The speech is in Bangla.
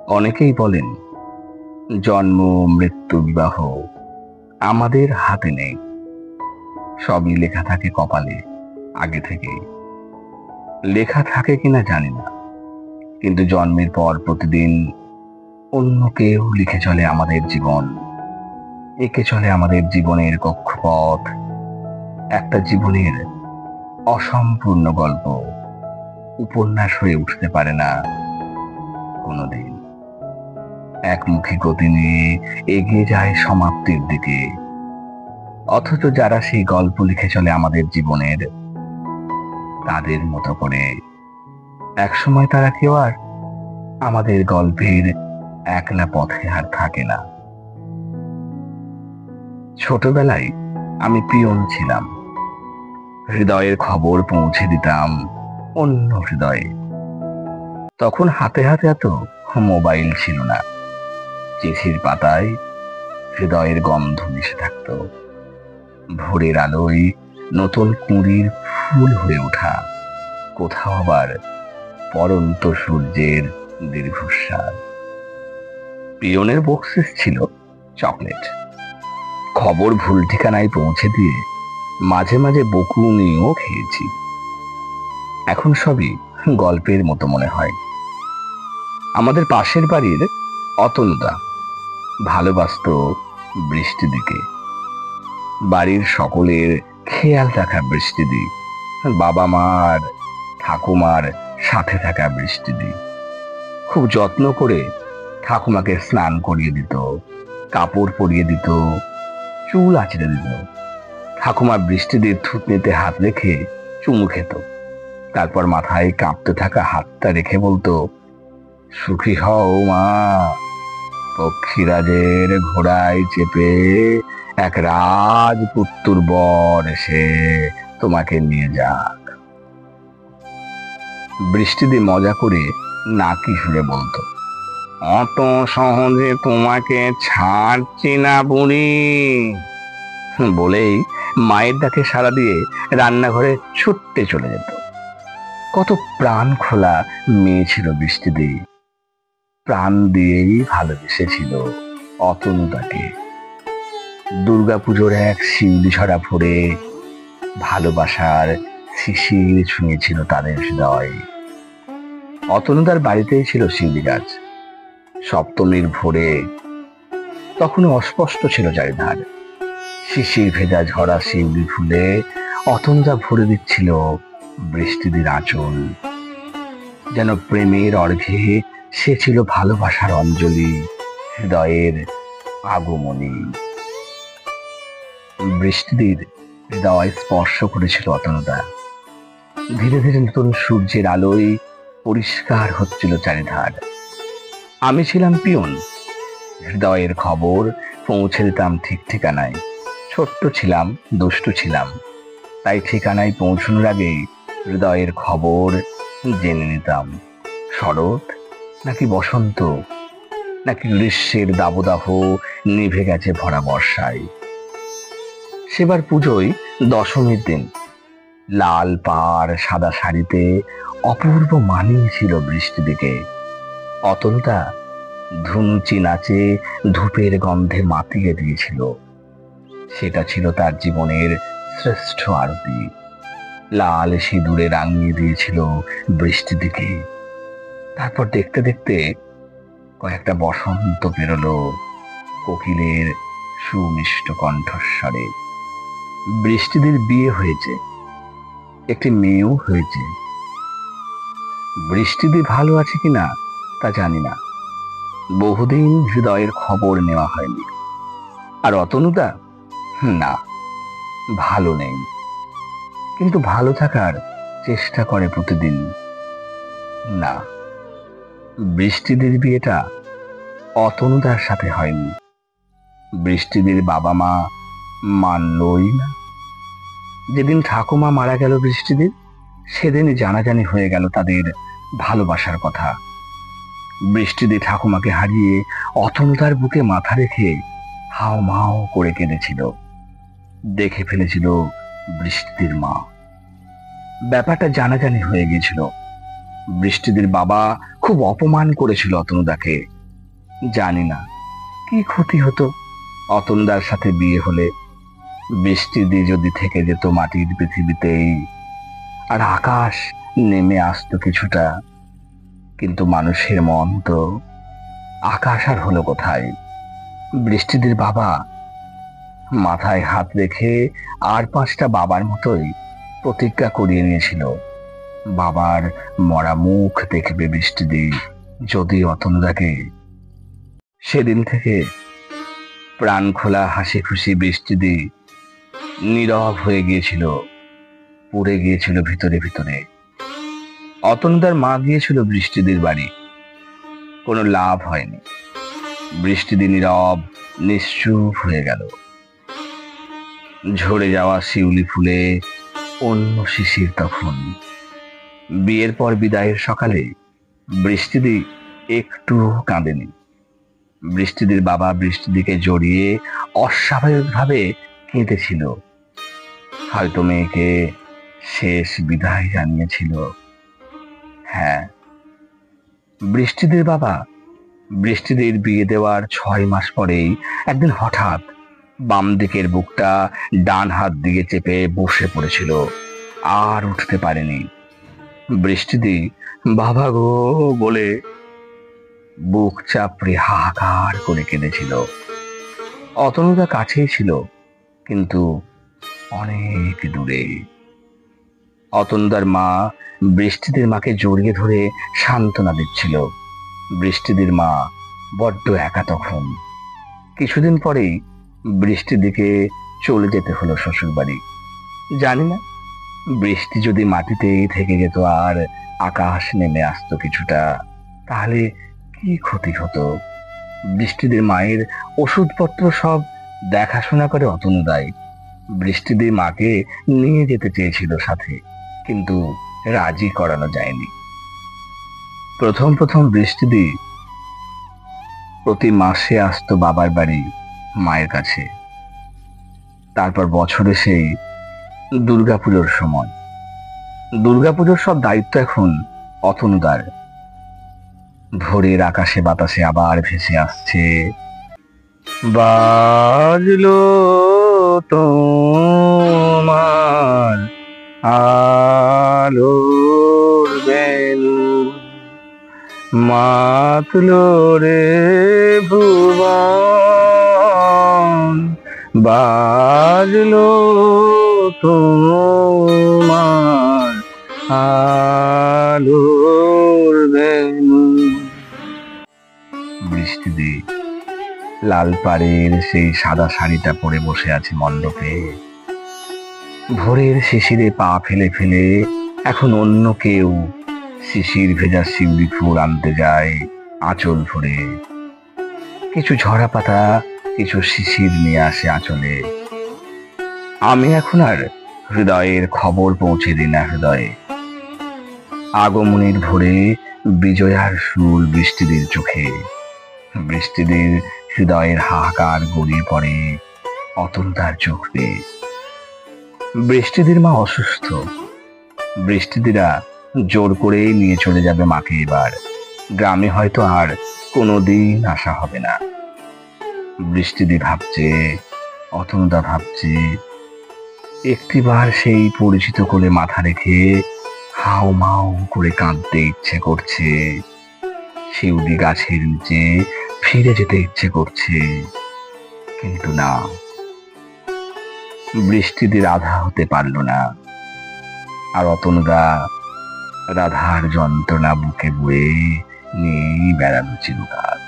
অনেকেই বলেন জন্ম, মৃত্যু, বিবাহ আমাদের হাতে নেই। সবই লেখা থাকে কপালে আগে থেকেই। লেখা থাকে কিনা জানি না, কিন্তু জন্মের পর প্রতিদিন অন্য কেউ লিখে চলে আমাদের জীবন, এঁকে চলে আমাদের জীবনের কক্ষপথ। একটা জীবনের অসম্পূর্ণ গল্প উপন্যাস হয়ে উঠতে পারে না কোনোদিন। একমুখী গতি নিয়ে এগিয়ে যায় সমাপ্তির দিকে, অথচ যারা সেই গল্প লিখে চলে আমাদের জীবনের, তাদের মতো করে একসময় তারা কেউ আর আমাদের গল্পের একলা পথে আর থাকে না। ছোটবেলায় আমি পিয়ন ছিলাম। হৃদয়ের খবর পৌঁছে দিতাম অন্য হৃদয়ে। তখন হাতে হাতে এত মোবাইল ছিল না। চিঠির পাতায় হৃদয়ের গন্ধ মিশে থাকতো। ভোরের আলোয় নতুন কুঁড়ির ফুল হয়ে ওঠা, কোথাও আবার পরন্ত সূর্যের দীর্ঘশ্বাস। পিয়নের বক্সিস ছিল চকলেট। খবর ভুল ঠিকানায় পৌঁছে দিয়ে মাঝে মাঝে বকুনিও খেয়েছি। এখন সবই গল্পের মতো মনে হয়। আমাদের পাশের বাড়ির অতনুদা ভালোবাসতো বৃষ্টিদিকে। বাড়ির সকলের খেয়াল রাখা বৃষ্টিদি, বাবা মার, ঠাকুমার সাথে থাকা বৃষ্টিদি। খুব যত্ন করে ঠাকুমাকে স্নান করিয়ে দিত, কাপড় পরিয়ে দিত, চুল আঁচড়ে দিত। ঠাকুমা বৃষ্টিদির থুতনিতে হাত রেখে চুমু খেত। তারপর মাথায় কাঁপতে থাকা হাতটা রেখে বলতো, সুখী হও মা, পক্ষীরাজের ঘোড়ায় চেপে এক রাজপুত্তুর বর এসে তোমাকে নিয়ে যাক। বৃষ্টিদি মজা করে নাকি সুরে বলতো, অত সহজে তোমাকে ছাড়ছি না বুড়ি। বলেই মায়ের ডাকে সাড়া দিয়ে রান্নাঘরে ছুটতে চলে যেত। কত প্রাণ খোলা মেয়ে ছিল বৃষ্টিদি। প্রাণ দিয়েই ভালোবেসেছিল অতনুদাকে। দুর্গাপুজোর এক শিউলি ঝরা ভোরে ভালোবাসার শিশির ছুঁয়েছিল তাদের হৃদয়। অতনুদার বাড়িতেই ছিল শিউলি গাছ। সপ্তমীর ভোরে তখনও অস্পষ্ট ছিল চারিধার। শিশির ভেজা ঝরা শিউলি ফুলে অতনুদা ভরে দিচ্ছিল বৃষ্টিদির আঁচল। যেন প্রেমের অর্ঘ্যে সে ছিল ভালোবাসার অঞ্জলি, হৃদয়ের আগমনী। বৃষ্টিদির হৃদয় স্পর্শ করেছিল অতনুদা। ধীরে ধীরে নতুন সূর্যের আলোয় পরিষ্কার হচ্ছিল চারিধার। আমি ছিলাম পিয়ন। হৃদয়ের খবর পৌঁছে দিতাম ঠিক ঠিকানায়। ছোট্ট ছিলাম, দুষ্টু ছিলাম, তাই ঠিকানায় পৌঁছানোর আগেই হৃদয়ের খবর জেনে নিতাম। শরৎ নাকি বসন্ত, নাকি গ্রীষ্মের দাবদাহ নিভে গেছে ভরা বর্ষায়। সেবার পুজোয় দশমীর দিন লাল পাড় সাদা শাড়িতে অপূর্ব মানিয়েছিল বৃষ্টিদিকে। অতনুদা ধুনুচি নাচে ধূপের গন্ধে মাতিয়ে দিয়েছিল। সেটা ছিল তার জীবনের শ্রেষ্ঠ আরতি। লাল সিঁদুরে রাঙিয়ে দিয়েছিল বৃষ্টিদিকে। তারপর দেখতে দেখতে কয়েকটা বসন্ত পেরোলো কোকিলের সুমিষ্ট কণ্ঠস্বরে। বৃষ্টিদির বিয়ে হয়েছে, একটি মেয়েও হয়েছে। বৃষ্টিদি ভালো আছে কিনা তা জানি না। বহুদিন হৃদয়ের খবর নেওয়া হয়নি। আর অতনুদা, না, ভালো নেই, কিন্তু ভালো থাকার চেষ্টা করে প্রতিদিন। না, বৃষ্টিদির বিয়েটা অতনুদার সাথে হয়নি। বৃষ্টিদির বাবা মা মানলই না। যেদিন ঠাকুমা মারা গেল বৃষ্টিদির, সেদিনই জানাজানি হয়ে গেল তাদের ভালোবাসার কথা। বৃষ্টিদি ঠাকুমাকে হারিয়ে অতনুদার বুকে মাথা রেখে হাও মাও করে কেঁদেছিল। দেখে ফেলেছিল বৃষ্টিদির মা। ব্যাপারটা জানাজানি হয়ে গিয়েছিল। বৃষ্টিদির বাবা খুব অপমান করেছিল অতনুদাকে। জানি না কি ক্ষতি হতো অতনদার সাথে বিয়ে হলে। বৃষ্টি দিয়ে যদি থেকে যেত মাটির পৃথিবীতেই, আর আকাশ নেমে আসতো কিছুটা। কিন্তু মানুষের মন তো আকাশ আর হলো কোথায়? বৃষ্টিদের বাবা মাথায় হাত রেখে আর পাঁচটা বাবার মতোই প্রতিজ্ঞা করিয়ে নিয়েছিল, বাবার মরা মুখ দেখবে বৃষ্টিদি যদি অতনুদাকে। সেদিন থেকে প্রাণ খোলা হাসি খুশি বৃষ্টিদি নীরব হয়ে গিয়েছিল, পড়ে গিয়েছিল ভিতরে ভিতরে। অতনুদার মা গিয়েছিল বৃষ্টিদির বাড়ি, কোনো লাভ হয়নি। বৃষ্টিদি নীরব নিশ্চুপ হয়ে গেল। ঝরে যাওয়া শিউলি ফুলে অন্য শিশির তখন। বিয়ের পর বিদায়ের সকালে বৃষ্টিদি একটু কাঁদেনি। বৃষ্টিদির বাবা বৃষ্টিদিকে জড়িয়ে অস্বাভাবিকভাবে কেঁদেছিল। হয়তো মেয়েকে শেষ বিদায় জানিয়েছিল। হ্যাঁ, বৃষ্টিদির বাবা বৃষ্টিদির বিয়ে দেওয়ার 6 মাস পরেই একদিন হঠাৎ বাম দিকের বুকটা ডান হাত দিয়ে চেপে বসে পড়েছিল, আর উঠতে পারেনি। বৃষ্টিদি বাবা গো বলে বুক চাপড়ে হাহাকার করে কেঁদেছিল। অতনুদা কাছেই ছিল, কিন্তু অনেক দূরে। অতনুদার মা বৃষ্টিদের মাকে জড়িয়ে ধরে সান্ত্বনা দিচ্ছিল। বৃষ্টিদের মা বড্ড একা তখন। কিছুদিন পরেই বৃষ্টির দিকে চলে যেতে হলো শ্বশুর বাড়ি। জানি না বৃষ্টি যদি মাটিতেই থেকে যেত আর আকাশ নেমে আসতো কিছুটা, তাহলে কি ক্ষতি হতো। বৃষ্টিদের মায়ের ওষুধপত্র সব দেখাশোনা করে অতনুদাই। বৃষ্টিদের মাকে নিয়ে যেতে চেয়েছিল সাথে, কিন্তু রাজি করানো যায়নি। প্রথম প্রথম বৃষ্টিদি প্রতি মাসে আসতো বাবার বাড়ি মায়ের কাছে। তারপর বছরে সেই দুর্গাপুজোর সময়। দুর্গাপুজোর সব দায়িত্ব এখন অতনুদার। ভোরের আকাশে বাতাসে আবার ভেসে আসছে, বাজলো তোমার আলোর বেল, মাতলো রে ভুবন, বাজলো তোমার আলোর বেল। বৃষ্টিদি লাল পাড়ের সেই সাদা শাড়িটা পরে বসে আছে মণ্ডপে। ভোরের শিশিরে পা ফেলে ফেলে এখন অন্য কেউ শিশির ভেজা শিউলি ফুল আনতে যায় আঁচল ভরে। কিছু ঝরা পাতা, কিছু শিশির নিয়ে আসে আঁচলে। আমি এখন আর হৃদয়ের খবর পৌঁছে দিই না হৃদয়ে। আগমনের ভোরে বিজয়ার সুর বৃষ্টিদের চোখে। বৃষ্টিদের হৃদয়ের হাহাকার গড়িয়ে পড়ে অতনুদার চোখ বেয়ে। বৃষ্টিদের মা অসুস্থ। বৃষ্টিদিরা জোর করে নিয়ে চলে যাবে মাকে এবার। গ্রামে হয়তো আর কোনোদিন আসা হবে না। বৃষ্টিদি ভাবছে, অতনুদা ভাবছে। একটিবার সেই পরিচিত কোলে মাথা রেখে হাও মাও করে কাঁদতে ইচ্ছে করছে। শিউলি গাছের নিচে ফিরে যেতে ইচ্ছে করছে, কিন্তু না, বৃষ্টিদি রাধা হতে পারল না। আর অতনুদা রাধার যন্ত্রণা বুকে বয়ে নিয়েই বেড়ালো চিরকাল।